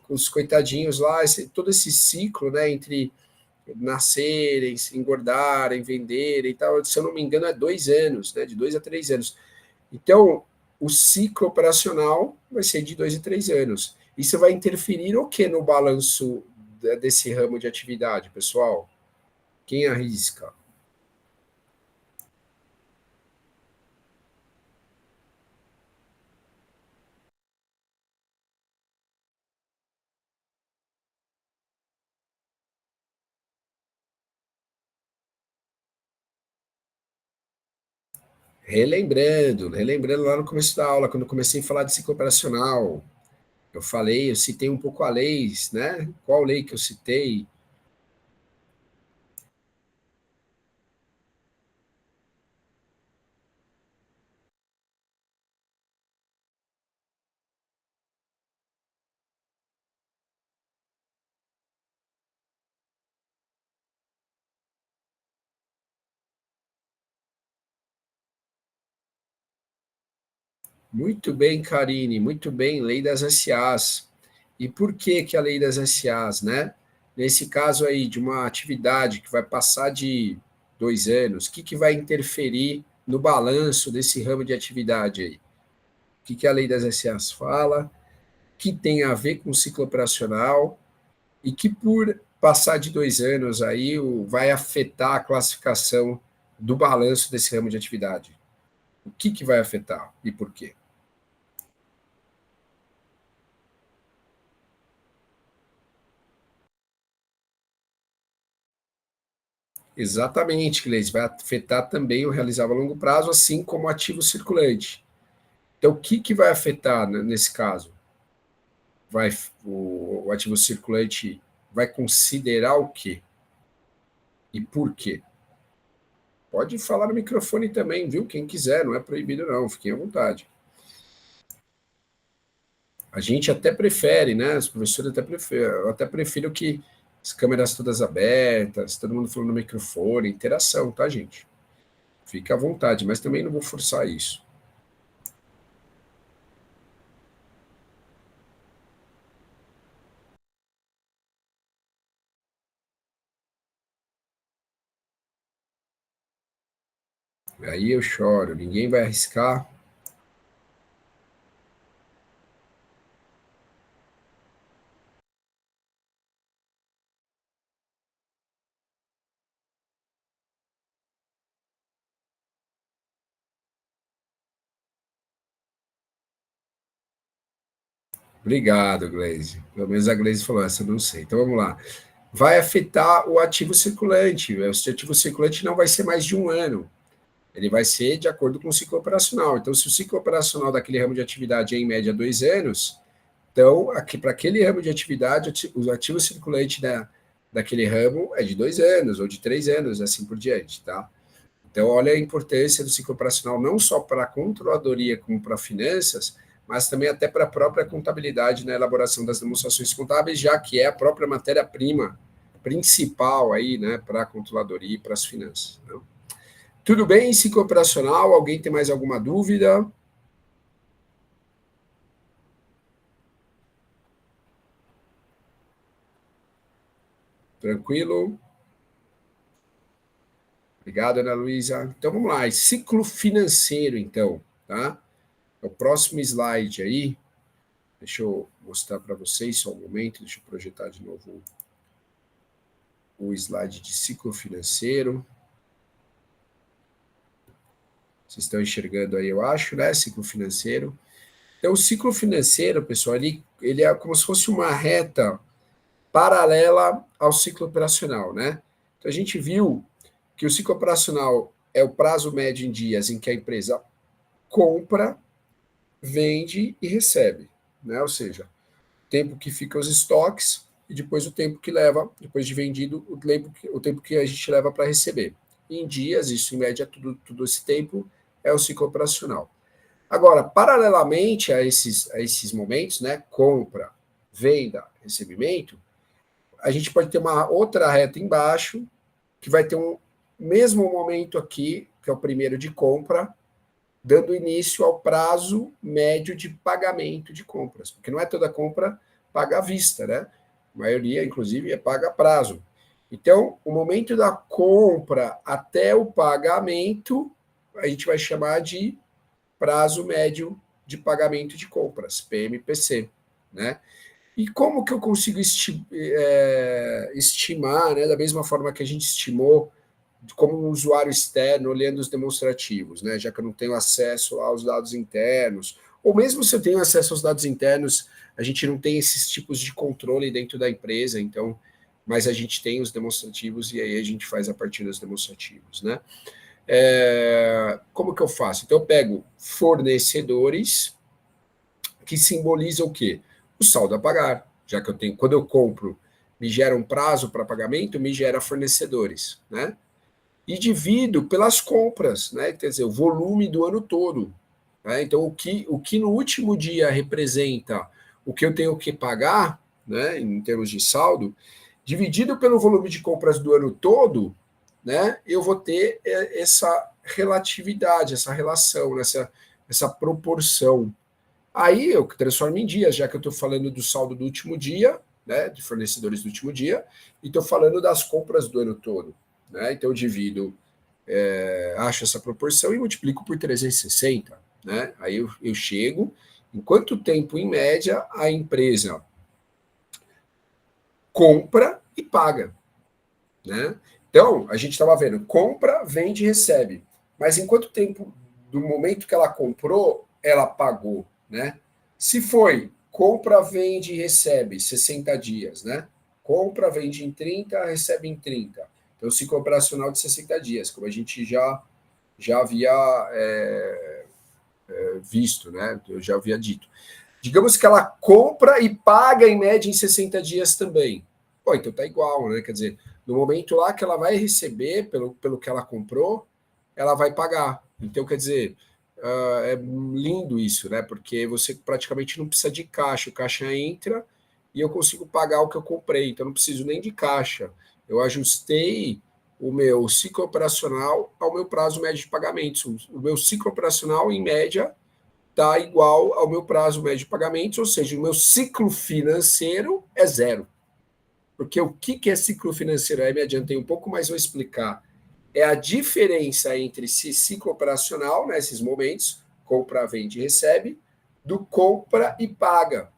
Com os coitadinhos lá, todo esse ciclo, né, entre nascerem, se engordarem, venderem e tal, se eu não me engano, é 2 anos, né? De 2 a 3 anos. Então, o ciclo operacional vai ser de 2 a 3 anos. Isso vai interferir o que no balanço desse ramo de atividade, pessoal? Quem arrisca? Relembrando lá no começo da aula, quando eu comecei a falar de ciclo operacional, eu citei um pouco a lei, né? Qual lei que eu citei? Muito bem, Karine, muito bem, lei das SAs. E por que que a lei das SAs, né? Nesse caso aí, de uma atividade que vai passar de 2 anos, o que que vai interferir no balanço desse ramo de atividade aí? O que que a lei das SAs fala? Que tem a ver com o ciclo operacional e que por passar de 2 anos aí vai afetar a classificação do balanço desse ramo de atividade. O que que vai afetar e por quê? Exatamente, Gleisi, vai afetar também o realizável a longo prazo, assim como o ativo circulante. Então, o que que vai afetar nesse caso? Vai, o ativo circulante vai considerar o quê? E por quê? Pode falar no microfone também, viu? Quem quiser, não é proibido não, fiquem à vontade. A gente até prefere, né? Os professores até preferem, eu até prefiro que as câmeras todas abertas, todo mundo falando no microfone, interação, tá, gente? Fique à vontade, mas também não vou forçar isso. Aí eu choro, ninguém vai arriscar. Obrigado, Gleise. Pelo menos a Gleise falou, essa eu não sei. Então vamos lá. Vai afetar o ativo circulante. O ativo circulante não vai ser mais de 1 ano. Ele vai ser de acordo com o ciclo operacional. Então, se o ciclo operacional daquele ramo de atividade é, em média, 2 anos, então, aqui, para aquele ramo de atividade, o ativo circulante daquele ramo é de 2 anos ou de 3 anos, assim por diante, tá? Então, olha a importância do ciclo operacional não só para a controladoria como para finanças, mas também até para a própria contabilidade na elaboração das demonstrações contábeis, já que é a própria matéria-prima principal aí, né, para a controladoria e para as finanças. Né? Tudo bem, ciclo operacional? Alguém tem mais alguma dúvida? Tranquilo? Obrigado, Ana Luísa. Então, vamos lá. Ciclo financeiro, então, tá? É o próximo slide aí. Deixa eu mostrar para vocês só um momento. Deixa eu projetar de novo o slide de ciclo financeiro. Vocês estão enxergando aí, eu acho, né? Ciclo financeiro. Então, o ciclo financeiro, pessoal, ele é como se fosse uma reta paralela ao ciclo operacional, né? Então, a gente viu que o ciclo operacional é o prazo médio em dias em que a empresa compra, vende e recebe, né? Ou seja, o tempo que fica os estoques e depois o tempo que leva, depois de vendido, o tempo que a gente leva para receber. Em dias, isso em média, tudo esse tempo é o ciclo operacional. Agora, paralelamente a esses momentos, né, compra, venda, recebimento, a gente pode ter uma outra reta embaixo, que vai ter um mesmo momento aqui, que é o primeiro de compra, dando início ao prazo médio de pagamento de compras, porque não é toda compra paga à vista, né? A maioria, inclusive, é paga a prazo. Então, o momento da compra até o pagamento, a gente vai chamar de prazo médio de pagamento de compras, PMPC, né? E como que eu consigo estimar, né, da mesma forma que a gente estimou como um usuário externo olhando os demonstrativos, né, já que eu não tenho acesso aos dados internos, ou mesmo se eu tenho acesso aos dados internos, a gente não tem esses tipos de controle dentro da empresa, então, mas a gente tem os demonstrativos e aí a gente faz a partir dos demonstrativos, né? Como que eu faço? Então eu pego fornecedores que simbolizam o quê? O saldo a pagar, já que eu tenho, quando eu compro, me gera um prazo para pagamento, me gera fornecedores, né? E divido pelas compras, né? Quer dizer, o volume do ano todo. Né? Então, o que no último dia representa o que eu tenho que pagar, né, em termos de saldo, dividido pelo volume de compras do ano todo, né, eu vou ter essa relatividade, essa relação, essa proporção. Aí eu transformo em dias, já que eu estou falando do saldo do último dia, né, de fornecedores do último dia, e estou falando das compras do ano todo. Né? Então eu divido, acho essa proporção e multiplico por 360. Né? Aí eu chego em quanto tempo, em média, a empresa compra e paga. Né? Então, a gente estava vendo, compra, vende e recebe. Mas em quanto tempo, do momento que ela comprou, ela pagou? Né? Se foi compra, vende e recebe 60 dias, né? Compra, vende em 30, recebe em 30. Então, ciclo operacional de 60 dias, como a gente já havia visto, né? Eu já havia dito. Digamos que ela compra e paga em média em 60 dias também. Pô, então tá igual, né? Quer dizer, no momento lá que ela vai receber pelo que ela comprou, ela vai pagar. Então, quer dizer, é lindo isso, né? Porque você praticamente não precisa de caixa. O caixa entra e eu consigo pagar o que eu comprei. Então, não preciso nem de caixa. Eu ajustei o meu ciclo operacional ao meu prazo médio de pagamentos. O meu ciclo operacional, em média, está igual ao meu prazo médio de pagamentos, ou seja, o meu ciclo financeiro é zero. Porque o que é ciclo financeiro? Aí me adiantei um pouco, mas vou explicar. É a diferença entre esse ciclo operacional, nesses momentos, compra, vende e recebe, do compra e paga.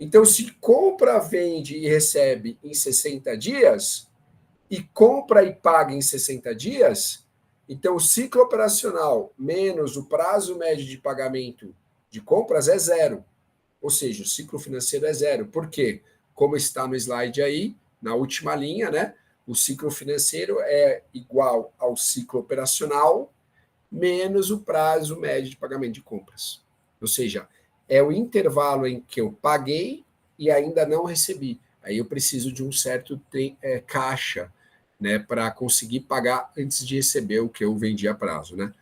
Então, se compra, vende e recebe em 60 dias, e compra e paga em 60 dias, então o ciclo operacional menos o prazo médio de pagamento de compras é zero. Ou seja, o ciclo financeiro é zero. Por quê? Como está no slide aí, na última linha, né? O ciclo financeiro é igual ao ciclo operacional menos o prazo médio de pagamento de compras. Ou seja, é o intervalo em que eu paguei e ainda não recebi. Aí eu preciso de um certo caixa, né, para conseguir pagar antes de receber o que eu vendi a prazo, né?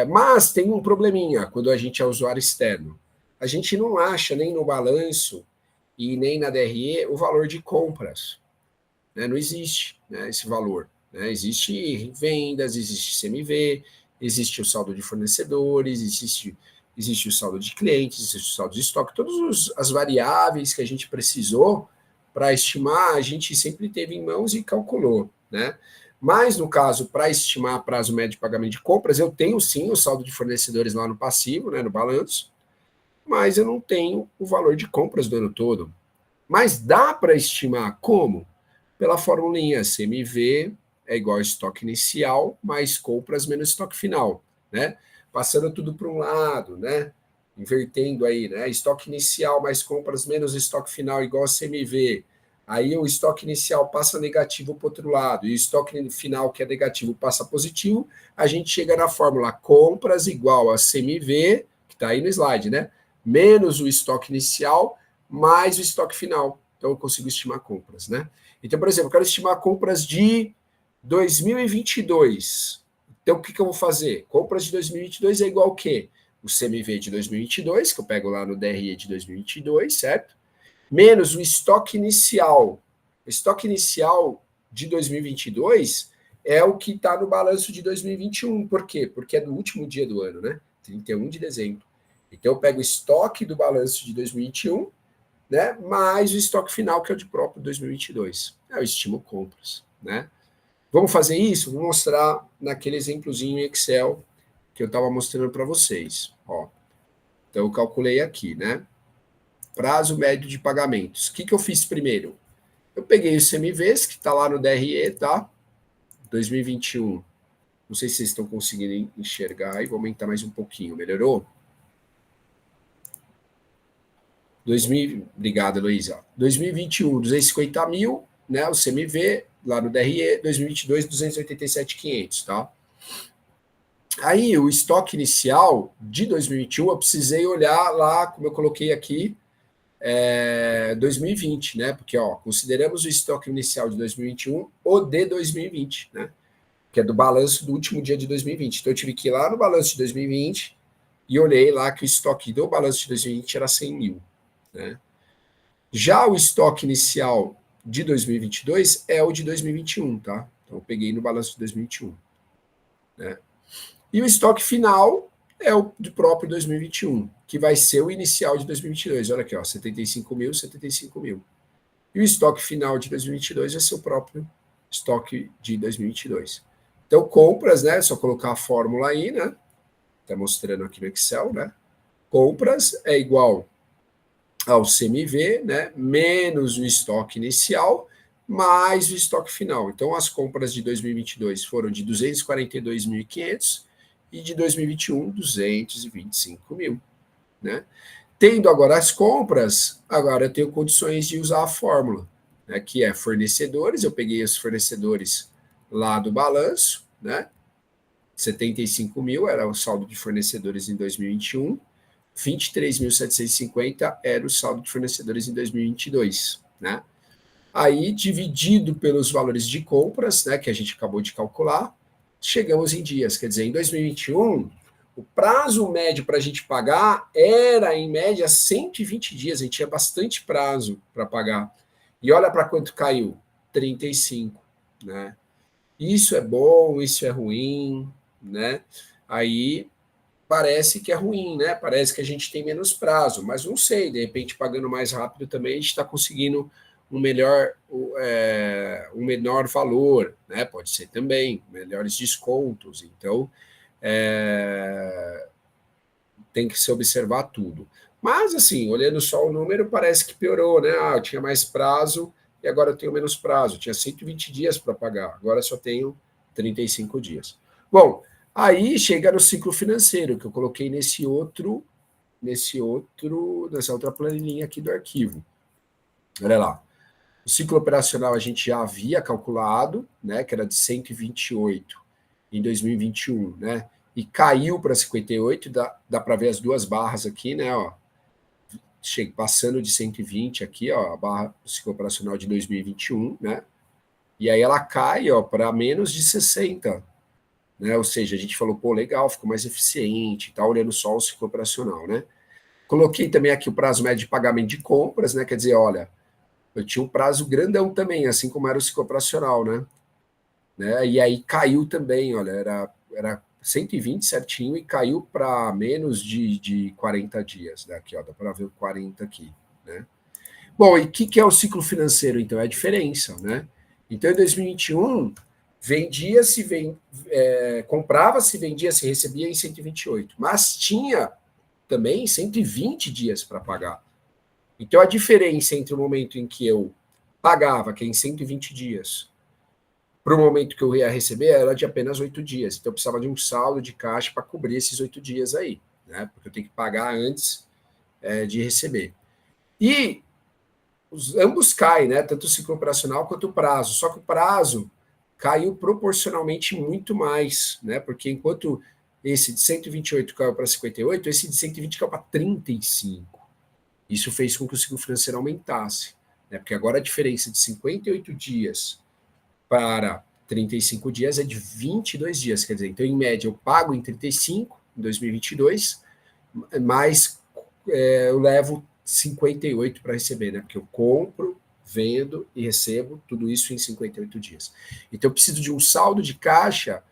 Mas tem um probleminha quando a gente é usuário externo. A gente não acha nem no balanço e nem na DRE o valor de compras. Né? Não existe, né, esse valor. Né? Existe vendas, existe CMV, existe o saldo de fornecedores, existe o saldo de clientes, existe o saldo de estoque, todas as variáveis que a gente precisou para estimar, a gente sempre teve em mãos e calculou. Né? Mas, no caso, para estimar prazo médio de pagamento de compras, eu tenho sim o saldo de fornecedores lá no passivo, né, no balanço, mas eu não tenho o valor de compras do ano todo. Mas dá para estimar como? Pela formulinha CMV é igual a estoque inicial mais compras menos estoque final, né? Passando tudo para um lado, né? Invertendo aí, né? Estoque inicial mais compras menos estoque final igual a CMV. Aí o estoque inicial passa negativo para o outro lado, e o estoque final, que é negativo, passa positivo. A gente chega na fórmula compras igual a CMV, que está aí no slide, né? Menos o estoque inicial mais o estoque final. Então eu consigo estimar compras, né? Então, por exemplo, eu quero estimar compras de 2022. Então, o que eu vou fazer? Compras de 2022 é igual ao quê? O CMV de 2022, que eu pego lá no DRE de 2022, certo? Menos o estoque inicial. O estoque inicial de 2022 é o que está no balanço de 2021. Por quê? Porque é do último dia do ano, né? 31 de dezembro. Então, eu pego o estoque do balanço de 2021, né, mais o estoque final, que é o de próprio 2022. Eu estimo compras. Né? Vamos fazer isso? Vou mostrar naquele exemplozinho em Excel que eu estava mostrando para vocês. Ó, então, eu calculei aqui, né? Prazo médio de pagamentos. O que eu fiz primeiro? Eu peguei o CMVs, que está lá no DRE, tá? 2021. Não sei se vocês estão conseguindo enxergar aí, vou aumentar mais um pouquinho. Melhorou? 2000, obrigado, Heloísa. 2021, 250 mil, né? O CMV, lá no DRE, 2022, 287.500, tá? Aí, o estoque inicial de 2021, eu precisei olhar lá, como eu coloquei aqui, 2020, né? Porque, ó, consideramos o estoque inicial de 2021 o de 2020, né? Que é do balanço do último dia de 2020. Então, eu tive que ir lá no balanço de 2020 e olhei lá que o estoque do balanço de 2020 era 100 mil, né? Já o estoque inicial de 2022 é o de 2021, tá? Então, eu peguei no balanço de 2021. Né? E o estoque final é o do próprio 2021, que vai ser o inicial de 2022. Olha aqui, ó, 75 mil, 75 mil. E o estoque final de 2022 vai ser o próprio estoque de 2022. Então, compras, né? É só colocar a fórmula aí, né? Está mostrando aqui no Excel, né? Compras é igual ao CMV, né? Menos o estoque inicial, mais o estoque final. Então, as compras de 2022 foram de 242.500 e de 2021, 225 mil, né? Tendo agora as compras, agora eu tenho condições de usar a fórmula, né, que é fornecedores. Eu peguei os fornecedores lá do balanço, né? 75 mil era o saldo de fornecedores em 2021, 23.750 era o saldo de fornecedores em 2022, né? Aí, dividido pelos valores de compras, né, que a gente acabou de calcular, chegamos em dias. Quer dizer, em 2021, o prazo médio para a gente pagar era, em média, 120 dias. A gente tinha bastante prazo para pagar. E olha para quanto caiu: 35, né? Isso é bom, isso é ruim, né? Aí parece que é ruim, né? Parece que a gente tem menos prazo, mas não sei, de repente, pagando mais rápido também, a gente está conseguindo um menor valor, né? Pode ser também, melhores descontos. Então, tem que se observar tudo. Mas, assim, olhando só o número, parece que piorou, né? Ah, eu tinha mais prazo e agora eu tenho menos prazo. Eu tinha 120 dias para pagar, agora só tenho 35 dias. Bom, aí chega no ciclo financeiro, que eu coloquei nessa outra planilhinha aqui do arquivo. Olha lá. O ciclo operacional a gente já havia calculado, né, que era de 128 em 2021, né? E caiu para 58, dá para ver as duas barras aqui, né? Ó, passando de 120 aqui, ó, a barra do ciclo operacional de 2021, né? E aí ela cai, ó, para menos de 60, né? Ou seja, a gente falou, pô, legal, ficou mais eficiente, tá olhando só o ciclo operacional, né? Coloquei também aqui o prazo médio de pagamento de compras, né? Quer dizer, olha, eu tinha um prazo grandão também, assim como era o ciclo operacional, né? E aí caiu também, olha, era 120 certinho e caiu para menos de 40 dias, né? Aqui, ó, dá para ver o 40 aqui, né? Bom, e o que é o ciclo financeiro, então? É a diferença, né? Então, em 2021, comprava-se, vendia-se, recebia em 128, mas tinha também 120 dias para pagar. Então, a diferença entre o momento em que eu pagava, que é em 120 dias, para o momento que eu ia receber, era de apenas 8 dias. Então, eu precisava de um saldo de caixa para cobrir esses 8 dias aí, né? Porque eu tenho que pagar antes de receber. E ambos caem, né? Tanto o ciclo operacional quanto o prazo. Só que o prazo caiu proporcionalmente muito mais, né? Porque enquanto esse de 128 caiu para 58, esse de 120 caiu para 35. Isso fez com que o ciclo financeiro aumentasse, né? Porque agora a diferença de 58 dias para 35 dias é de 22 dias, quer dizer, então em média eu pago em 35 em 2022, mas eu levo 58 para receber, né? Porque eu compro, vendo e recebo tudo isso em 58 dias. Então eu preciso de um saldo de caixa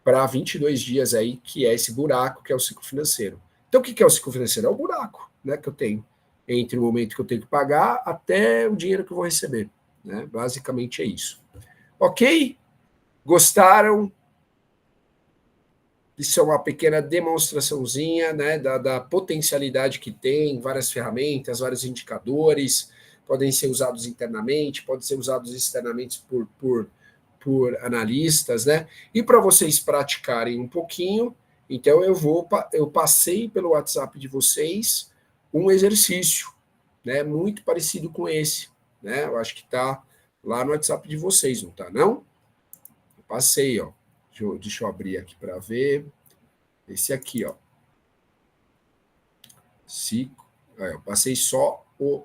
para 22 dias aí, que é esse buraco que é o ciclo financeiro. Então o que é o ciclo financeiro? É o buraco, né, que eu tenho entre o momento que eu tenho que pagar até o dinheiro que eu vou receber, né? Basicamente é isso. Ok? Gostaram? Isso é uma pequena demonstraçãozinha, né, da potencialidade que tem, várias ferramentas, vários indicadores, podem ser usados internamente, podem ser usados externamente por analistas, né? E para vocês praticarem um pouquinho, então eu passei pelo WhatsApp de vocês um exercício, né, muito parecido com esse, né? Eu acho que está lá no WhatsApp de vocês, não está, não? Eu passei, ó. Deixa eu abrir aqui para ver. Esse aqui, ó. Eu passei só o.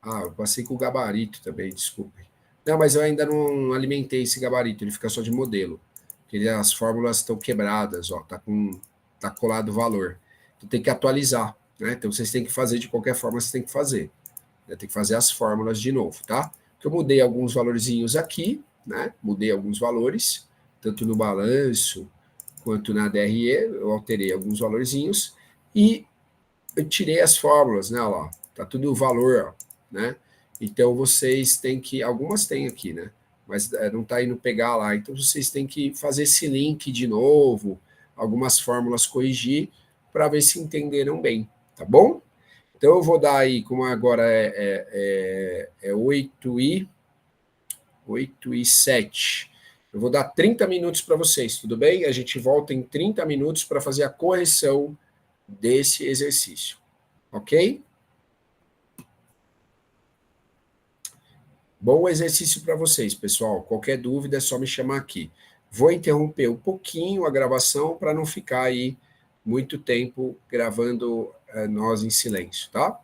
Eu passei com o gabarito também, desculpe. Não, mas eu ainda não alimentei esse gabarito, ele fica só de modelo. Porque as fórmulas estão quebradas, ó. Tá colado o valor. Então tem que atualizar, né? Então vocês têm que fazer de qualquer forma, vocês têm que fazer. Tem que fazer as fórmulas de novo, tá? Porque eu mudei alguns valorzinhos aqui, né? Mudei alguns valores, tanto no balanço quanto na DRE, eu alterei alguns valorzinhos, e eu tirei as fórmulas, né, ó, tá tudo o valor, ó, né, então vocês têm que, algumas tem aqui, né, mas não tá indo pegar lá, então vocês têm que fazer esse link de novo, algumas fórmulas corrigir, para ver se entenderam bem, tá bom? Então eu vou dar aí, como agora é 8h07, eu vou dar 30 minutos para vocês, tudo bem? A gente volta em 30 minutos para fazer a correção desse exercício, ok? Bom exercício para vocês, pessoal. Qualquer dúvida é só me chamar aqui. Vou interromper um pouquinho a gravação para não ficar aí muito tempo gravando nós em silêncio, tá?